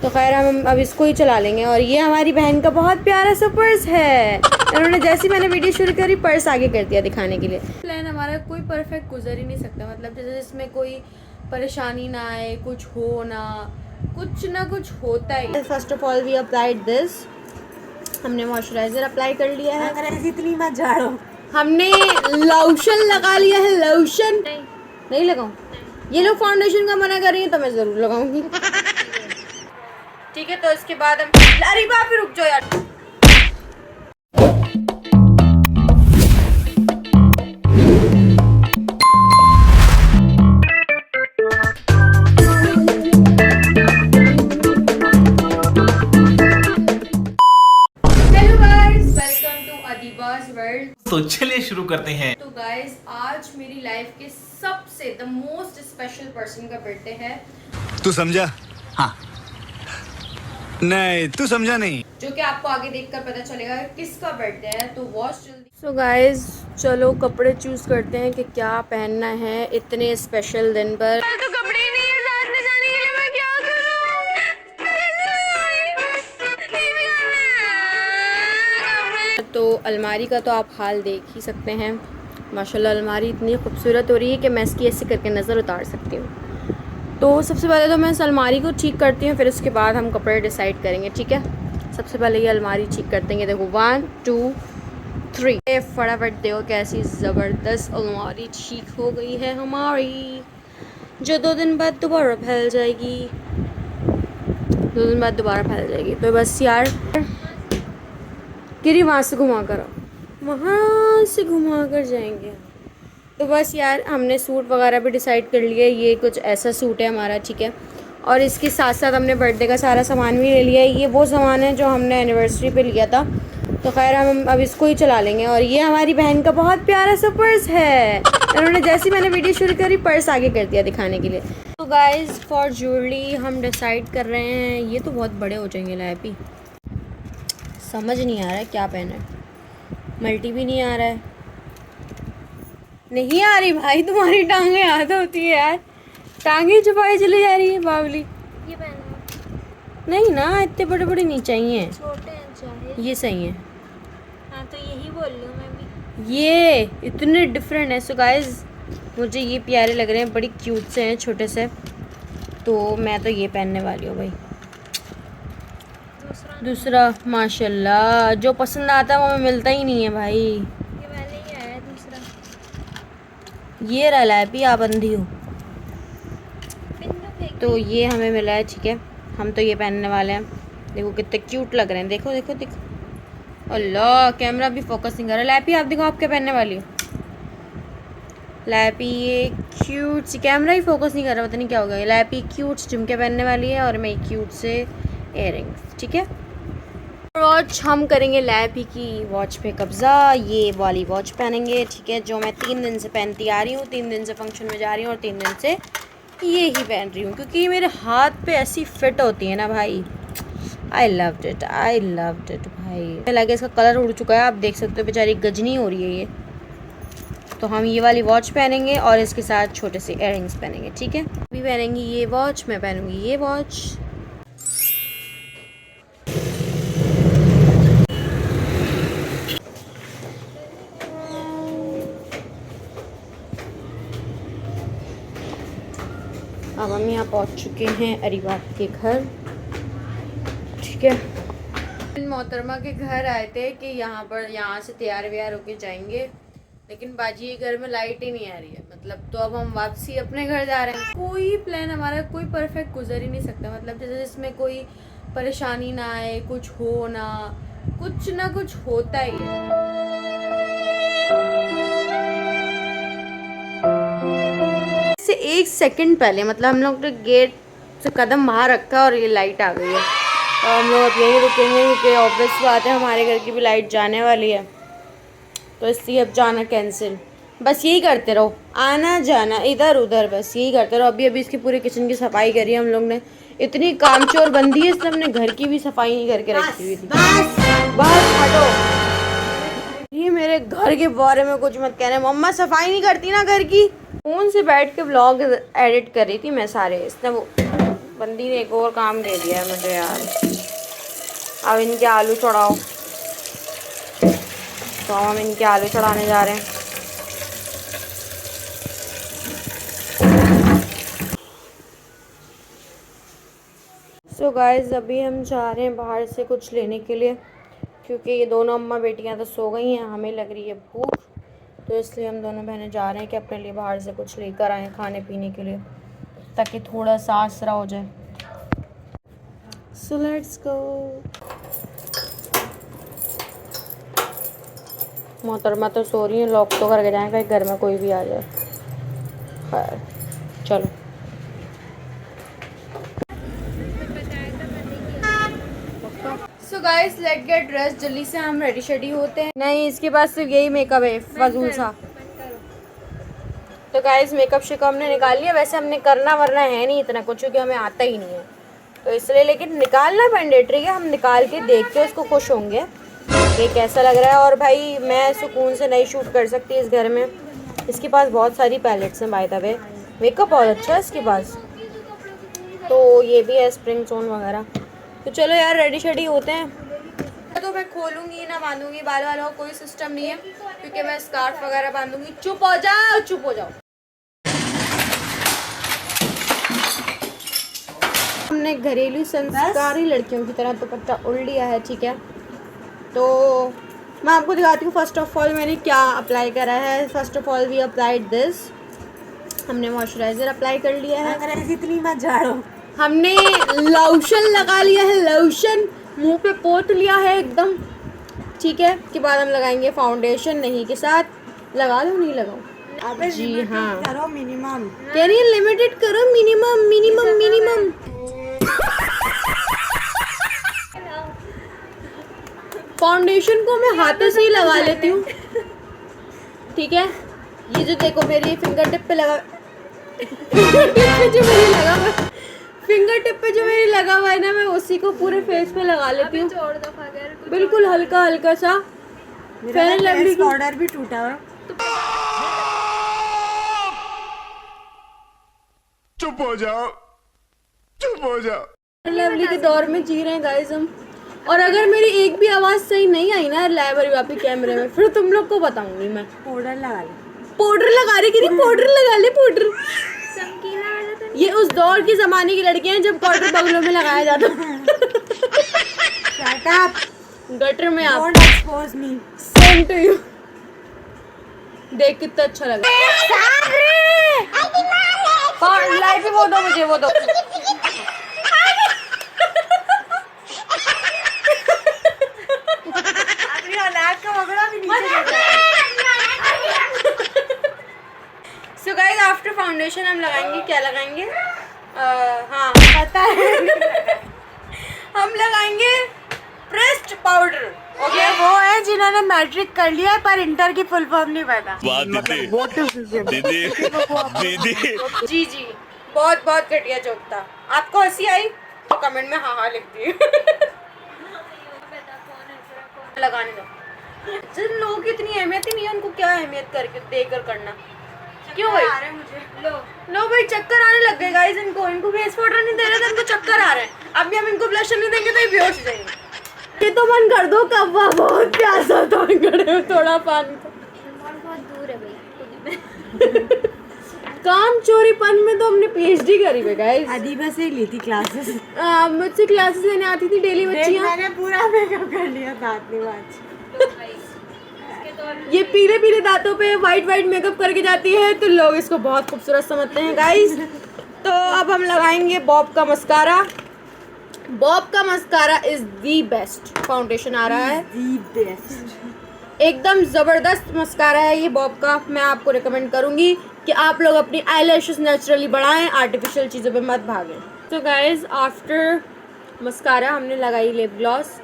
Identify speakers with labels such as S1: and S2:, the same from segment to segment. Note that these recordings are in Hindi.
S1: तो खैर हम अब इसको ही चला लेंगे। और ये हमारी बहन का बहुत प्यारा सा पर्स है। उन्होंने जैसे मैंने वीडियो शुरू करी पर्स आगे कर दिया दिखाने के लिए। प्लान हमारा कोई परफेक्ट गुजर ही नहीं सकता, मतलब जैसे इसमें कोई परेशानी ना आए, कुछ हो ना कुछ होता ही। First of all we applied this, हमने मॉइस्चराइजर अप्लाई कर लिया है।
S2: अरे इतनी मत झाड़ो।
S1: हमने लोशन लगा लिया है। लोशन नहीं लगाऊं? ये लोग फाउंडेशन का मना कर रही हैं तो मैं जरूर लगाऊंगी। ठीक है, तो इसके बाद हम अरे बाप रे, रुक जाओ यार। Hello guys, welcome to Adiba's world.
S3: तो चलिए शुरू करते हैं।
S1: तो गाइस, आज मेरी लाइफ के सबसे द मोस्ट स्पेशल पर्सन का बर्थडे है।
S4: तू समझा? हाँ। नहीं, तू समझा नहीं।
S1: जो कि आपको आगे देखकर पता चलेगा किसका बर्थडे है, तो वॉच जल्दी। सो गाइस, चलो कपड़े चूज करते हैं कि क्या पहनना है इतने स्पेशल दिन पर। तो कपड़े ही नहीं है साथ में जाने के लिए, मैं क्या करूं? तो अलमारी का तो आप हाल देख ही सकते हैं। माशाल्लाह अलमारी इतनी खूबसूरत हो रही है कि मैं इसकी ऐसे करके नज़र उतार सकती हूँ। तो सबसे पहले तो मैं इस अलमारी को ठीक करती हूँ, फिर उसके बाद हम कपड़े डिसाइड करेंगे, ठीक है। सबसे पहले ये अलमारी ठीक करते हैं। देखो 1 2 3 फटाफट देखो कैसी ज़बरदस्त अलमारी ठीक हो गई है हमारी, जो 2 दिन बाद दोबारा फैल जाएगी। 2 दिन बाद दोबारा फैल जाएगी। तो बस यार गिरी वहाँ से घुमा कर, वहाँ से घुमा कर जाएंगे। तो बस यार हमने सूट वगैरह भी डिसाइड कर लिया है। ये कुछ ऐसा सूट है हमारा, ठीक है। और इसके साथ साथ हमने बर्थडे का सारा सामान भी ले लिया है। ये वो सामान है जो हमने एनिवर्सरी पे लिया था। तो खैर हम अब इसको ही चला लेंगे। और ये हमारी बहन का बहुत प्यारा सा पर्स है। उन्होंने जैसे मैंने वीडियो शुरू करी पर्स आगे कर दिया दिखाने के लिए। तो गाइज़ फॉर ज्वेलरी हम डिसाइड कर रहे हैं। ये तो बहुत बड़े हो जाएंगे लैपी, समझ नहीं आ रहा है क्या पहना है। मल्टी भी नहीं आ रहा है। नहीं आ रही भाई, तुम्हारी टांगें याद होती है यार, टांगें छुपाई चली जा रही है बावली।
S2: ये पहनो।
S1: नहीं ना, इतने बड़े बड़े नहीं चाहिए,
S2: छोटे हैं चाहे।
S1: ये सही है।
S2: हाँ तो यही बोल रही हूँ मैं भी।
S1: ये इतने डिफरेंट है। सो गाइस मुझे ये प्यारे लग रहे हैं, बड़ी क्यूट से हैं, छोटे से। तो मैं तो ये पहनने वाली हूँ भाई। दूसरा माशाल्लाह जो पसंद आता है वो हमें मिलता ही नहीं है भाई।
S2: ये पहले ही आया है दूसरा।
S1: ये रहा लैपी, आप अंधी हो।
S2: बिंदु फेंक।
S1: तो ये हमें मिला है, ठीक है। हम तो ये पहनने वाले हैं। देखो कितने क्यूट लग रहे हैं, देखो देखो देखो। अल्लाह कैमरा भी फोकस नहीं कर रहा। लैपी आप देखो, आप क्या पहनने वाली हो? लैपी ये क्यूट सी, कैमरा ही फोकस नहीं कर रहा, पता नहीं क्या हो गया। लैपी क्यूट झुमके पहनने वाली है और मैं क्यूट से इयररिंग्स, ठीक है। वॉच हम करेंगे लैपी की वॉच पे कब्ज़ा। ये वाली वॉच पहनेंगे, ठीक है, जो मैं 3 दिन से पहनती आ रही हूँ। 3 दिन से फंक्शन में जा रही हूँ और 3 दिन से ये ही पहन रही हूँ, क्योंकि मेरे हाथ पे ऐसी फिट होती है ना भाई। I loved it, I loved it भाई। लगे इसका कलर उड़ चुका है, आप देख सकते हो, बेचारी गजनी हो रही है ये। तो हम ये वाली वॉच पहनेंगे और इसके साथ छोटे से इयररिंग्स पहनेंगे, ठीक है। अभी पहनेंगी ये वॉच, मैं पहनूंगी ये वॉच। अब हम यहाँ पहुँच चुके हैं अरीबात के घर, ठीक है। मोहतरमा के घर आए थे कि यहाँ से तैयार व्यार होके जाएंगे, लेकिन बाजी के घर में लाइट ही नहीं आ रही है। मतलब तो अब हम वापसी अपने घर जा रहे हैं। कोई प्लान हमारा कोई परफेक्ट गुजर ही नहीं सकता, मतलब जैसे इसमें कोई परेशानी ना आए, कुछ हो ना कुछ होता ही है। से 1 सेकंड पहले, मतलब हम लोग ने गेट से कदम बाहर रखा और ये लाइट आ गई है। तो हम लोग अब यहीं रुकेंगे, क्योंकि ऑब्वियस बात है हमारे घर की भी लाइट जाने वाली है। तो इसलिए अब जाना कैंसिल। बस यही करते रहो, आना जाना इधर उधर, बस यही करते रहो। अभी इसकी पूरे किचन की सफाई करी है हम लोग ने। इतनी कामचोर बंदी है, इसने अपने घर की भी सफाई नहीं करके रखी हुई थी। बस हटो, ये मेरे घर के बारे में कुछ मत कहना। मम्मा सफाई नहीं करती ना घर की। फोन से बैठ के व्लॉग एडिट कर रही थी मैं सारे, इसने वो बंदी ने एक और काम दे दिया है मुझे यार। अब इनके आलू चढ़ाओ, तो हम इनके आलू चढ़ाने जा रहे हैं। सो गाइस अभी हम जा रहे हैं बाहर से कुछ लेने के लिए, क्योंकि ये दोनों अम्मा बेटियां तो सो गई हैं, हमें लग रही है भूख, तो इसलिए हम दोनों बहनें जा रहे हैं कि अपने लिए बाहर से कुछ लेकर आएँ खाने पीने के लिए, ताकि थोड़ा सा आसरा हो जाए। So let's go. मोहतरमा तो सो रही है, लॉक तो करके जाएं कहीं घर में कोई भी आ जाए। खैर चलो। So guys let get dress, जल्दी से हम रेडी शेडी होते हैं। नहीं इसके पास सिर्फ यही मेकअप है फजूल सा। तो गाइस मेकअप शेकअप हमने निकाल लिया, वैसे हमने करना वरना है नहीं इतना कुछ, क्योंकि हमें आता ही नहीं है तो इसलिए, लेकिन निकालना मैंडेटरी है। हम निकाल के देख के उसको खुश होंगे कि कैसा लग रहा है। और भाई मैं सुकून से नहीं शूट कर सकती इस घर में, इसके पास बहुत सारी पैलेट्स हैं बाय द वे, मेकअप बहुत अच्छा है इसके पास, तो ये भी है स्प्रिंग सोन वगैरह। तो चलो यार रेडी शेडी होते हैं। तो मैं खोलूंगी ना बांधूंगी बाल वालों का कोई सिस्टम नहीं है, क्योंकि मैं स्कार्फ वगैरह बांधूंगी। चुप हो जाओ, चुप हो जाओ। हमने घरेलू संस्कारी लड़कियों की तरह दुपट्टा उड़ लिया है, ठीक है। तो मैं आपको दिखाती हूँ फर्स्ट ऑफ ऑल मैंने क्या अप्लाई करा है। First of all we applied this, हमने मॉइस्चराइजर अप्लाई कर लिया है।
S2: इतनी मत झाड़ो।
S1: हमने लोशन लगा लिया है, लोशन मुंह पे पोत लिया है एकदम, ठीक है। के बाद हम लगाएंगे फाउंडेशन, नहीं के साथ लगा लो, नहीं लगाओ जी हाँ,
S2: करो मिनिमम,
S1: कह रही है लिमिटेड करो, मिनिमम मिनिमम मिनिमम। फाउंडेशन को मैं हाथों से ही लगा लेती हूँ, ठीक है। ये जो देखो मेरी फिंगर टिप पे लगा, फिंगर टिप पे जो मेरी लगा हुआ है ना, मैं उसी को पूरे फेस पे लगा लेती हूँ, बिल्कुल हल्का हल्का सा। फेयर एंड लवली
S2: पाउडर भी टूटा है।
S4: चुप हो जाओ, चुप हो जाओ।
S1: लवली के दौर में जी रहे हैं गाइस हम। और अगर मेरी एक भी आवाज सही नहीं आई ना लाइव वापी कैमरे में, फिर तुम लोग को बताऊंगी मैं।
S2: पाउडर लगा ले,
S1: पाउडर लगा रही कि पाउडर लगा ले, पाउडर।
S2: चमकीला वाला तो
S1: ये उस दौर की जमाने की लड़कियां हैं जब पाउडर बगलों में लगाया जाता।
S2: शट अप,
S1: गटर में आप
S2: don't expose me.
S1: Same to you. देख कितना अच्छा लगा। लाइफ ही वो दो मुझे, वो दो। सो गाइस आफ्टर फाउंडेशन हम लगाएंगे, क्या लगाएंगे, हाँ पता है। हम लगाएंगे प्रेस्ड पाउडर। ओके,
S2: वो है जिन्होंने मैट्रिक कर लिया है पर इंटर की फुल फॉर्म नहीं पता।
S4: वाह दीदी, दीदी, दीदी।
S1: जी जी, बहुत बहुत घटिया जोक था। आपको हंसी आई तो कमेंट में हाँ हाँ लिख दिए। लगाने दो। जिन लोगों की इतनी अहमियत ही नहीं है, उनको क्या अहमियत करके देकर करना। क्यों भाई? लो भाई चक्कर आने लग गए गाइस इनको फेस पाउडर नहीं दे रहे थे, इनको चक्कर आ रहे हैं। अभी हम इनको ब्लशर नहीं देंगे तो ये बेहोश हो जाएंगे। ये तो मन कर दो, कब्बा बहुत प्यासा था, गड़े में थोड़ा पानी था।
S2: बहुत दूर है भाई।
S1: काम चोरीपन में तो हमने पीएचडी करी है गाइस।
S2: अदीबा से ली थी क्लासेस।
S1: मुझसे क्लासेस लेने आती थी डेली बच्चियां।
S2: मैंने पूरा मेकअप कर लिया था अपनी बात।
S1: ये पीले पीले दांतों पे वाइट वाइट मेकअप करके जाती है तो लोग इसको बहुत खूबसूरत समझते हैं गाइस। तो अब हम लगाएंगे बॉब का मस्कारा। बॉब का mascara is the best foundation आ रहा है,
S2: दी बेस्ट,
S1: एकदम ज़बरदस्त मस्कारा है ये बॉब का। मैं आपको रिकमेंड करूँगी कि आप लोग अपनी आईलैशेस नेचुरली बढ़ाएं, आर्टिफिशियल चीज़ों पे मत भागें। तो गाइस आफ्टर मस्कारा हमने लगाई लिप ग्लॉस,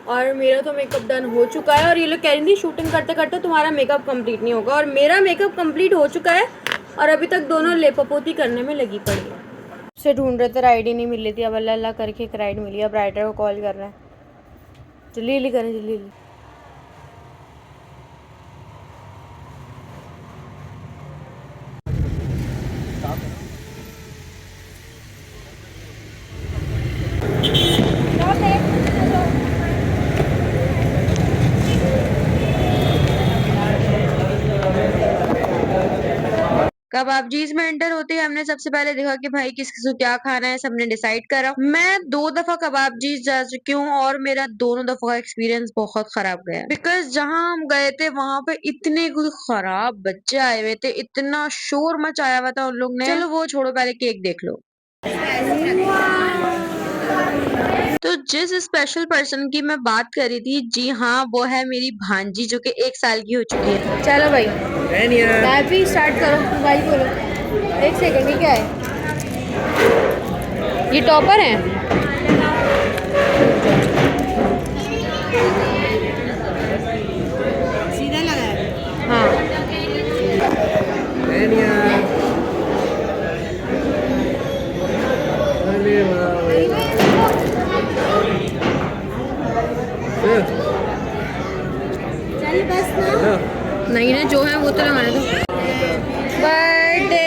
S1: और मेरा तो मेकअप डन हो चुका है। और ये लोग कह रही थी शूटिंग करते करते तुम्हारा मेकअप कंप्लीट नहीं होगा, और मेरा मेकअप कंप्लीट हो चुका है और अभी तक दोनों लेपापोती करने में लगी पड़ी है। उसे ढूंढ रहे थे, राइड ही नहीं मिल रही थी। अब अल्लाह अल्लाह करके एक राइड मिली। अब राइडर को कॉल कर रहे हैं, जल्दी जल्दी करें, जल्दी जल्दी। कबाबजीज में एंटर होते ही हमने सबसे पहले देखा कि भाई किस किस को क्या खाना है, सबने डिसाइड करा। मैं 2 दफा कबाबजीज जा चुकी हूँ और मेरा दोनों दफा का एक्सपीरियंस बहुत खराब गया, बिकॉज जहाँ हम गए थे वहां पे इतने कोई खराब बच्चे आए हुए थे, इतना शोर मचाया हुआ था उन लोग ने। चलो वो छोड़ो, पहले केक देख लो। तो जिस स्पेशल पर्सन की मैं बात कर रही थी, जी हाँ, वो है मेरी भांजी जो कि 1 साल की हो चुकी है। चलो भाई हैप्पी स्टार्ट करो, भाई बोलो। 1 सेकंड, ये क्या है? ये टॉपर है?
S2: सीधा लगा है।
S1: हाँ
S2: चल बस ना।
S1: नहीं ना, जो है वो तो लगाने दो। Birthday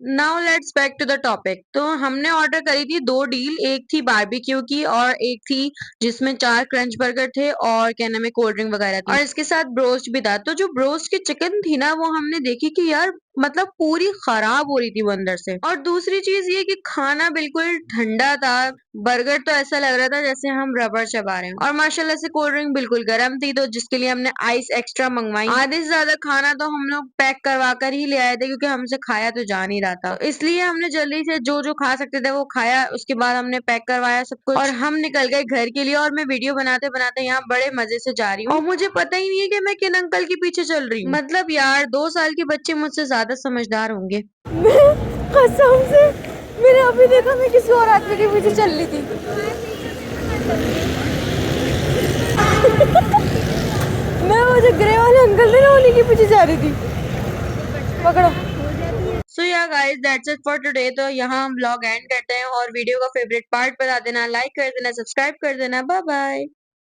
S1: now let's back to the topic. तो हमने ऑर्डर करी थी 2 डील, एक थी बारबेक्यू की और एक थी जिसमें 4 क्रंच बर्गर थे और क्या नाम है कोल्ड ड्रिंक वगैरह थी, और इसके साथ ब्रोस्ट भी था। तो जो ब्रोस्ट की चिकन थी ना, वो हमने देखी कि यार मतलब पूरी खराब हो रही थी वो अंदर से। और दूसरी चीज ये कि खाना बिल्कुल ठंडा था, बर्गर तो ऐसा लग रहा था जैसे हम रबर चबा रहे हैं, और माशाल्लाह से कोल्ड ड्रिंक बिल्कुल गर्म थी, तो जिसके लिए हमने आइस एक्स्ट्रा मंगवाई। आधे से ज्यादा खाना तो हम लोग पैक करवा कर ही ले आए थे, क्योंकि हमसे खाया तो जा नहीं रहा था, तो इसलिए हमने जल्दी से जो जो खा सकते थे वो खाया। उसके बाद हमने पैक करवाया सब कुछ और हम निकल गए घर के लिए। और मैं वीडियो बनाते बनाते यहाँ बड़े मजे से जा रही हूँ, और मुझे पता ही नहीं है कि मैं किन अंकल के पीछे चल रही हूँ। मतलब यार 2 साल के बच्चे मुझसे ज्यादा समझदार होंगे।
S2: कसम से मैंने अभी देखा मैं किसी और आदमी के पीछे चल रही थी। मैं मुझे ग्रे वाले अंकल थे ना, उन्हीं के पीछे जा रही थी। पकड़ो।
S1: सो या guys, that's it for today. तो यहाँ हम व्लॉग एंड करते हैं, और वीडियो का फेवरेट पार्ट बता देना, लाइक कर देना, सब्सक्राइब कर देना। Bye bye.